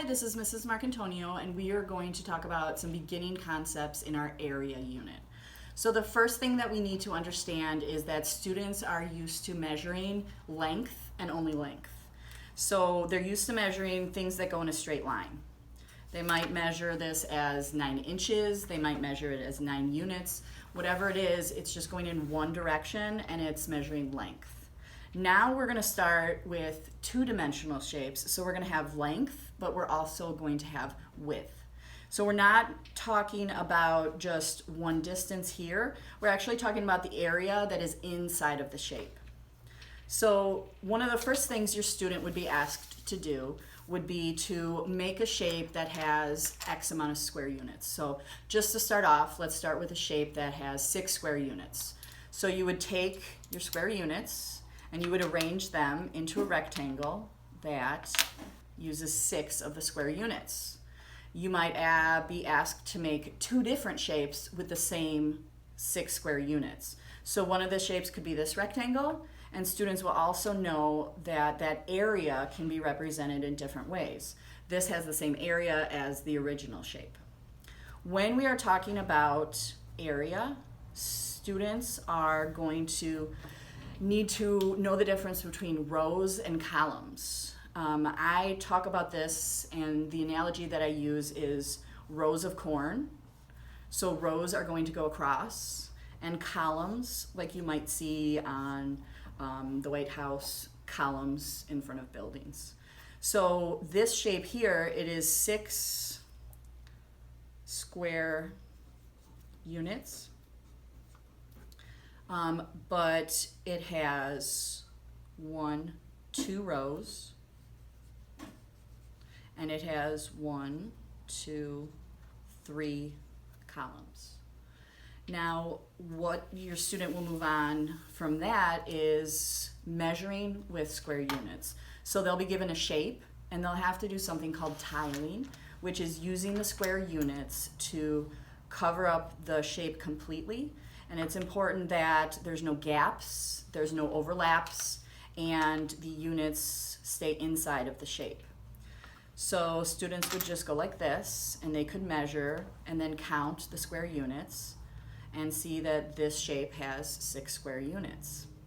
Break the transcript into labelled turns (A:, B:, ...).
A: this is Mrs. Marcantonio, and we are going to talk about some beginning concepts in our area unit. So the first thing that we need to understand is that students are used to measuring length and only length. So they're used to measuring things that go in a straight line. They might measure this as 9 inches, they might measure it as 9 units. Whatever it is, it's just going in one direction and it's measuring length. Now we're going to start with two-dimensional shapes. So we're going to have length, but we're also going to have width. So we're not talking about just one distance here. We're actually talking about the area that is inside of the shape. So one of the first things your student would be asked to do would be to make a shape that has X amount of square units. So just to start off, let's start with a shape that has 6 square units. So you would take your square units and you would arrange them into a rectangle that uses 6 of the square units. You might be asked to make 2 different shapes with the same 6 square units. So one of the shapes could be this rectangle, and students will also know that that area can be represented in different ways. This has the same area as the original shape. When we are talking about area, students are going to need to know the difference between rows and columns. I talk about this, and the analogy that I use is rows of corn. So rows are going to go across, and columns, like you might see on the White House, columns in front of buildings. So this shape here, it is 6 square units. But it has 2 rows, and it has 1, 2, 3 columns. Now, what your student will move on from that is measuring with square units. So they'll be given a shape, and they'll have to do something called tiling, which is using the square units to cover up the shape completely. And it's important that there's no gaps, there's no overlaps, and the units stay inside of the shape. So students would just go like this, and they could measure and then count the square units and see that this shape has 6 square units.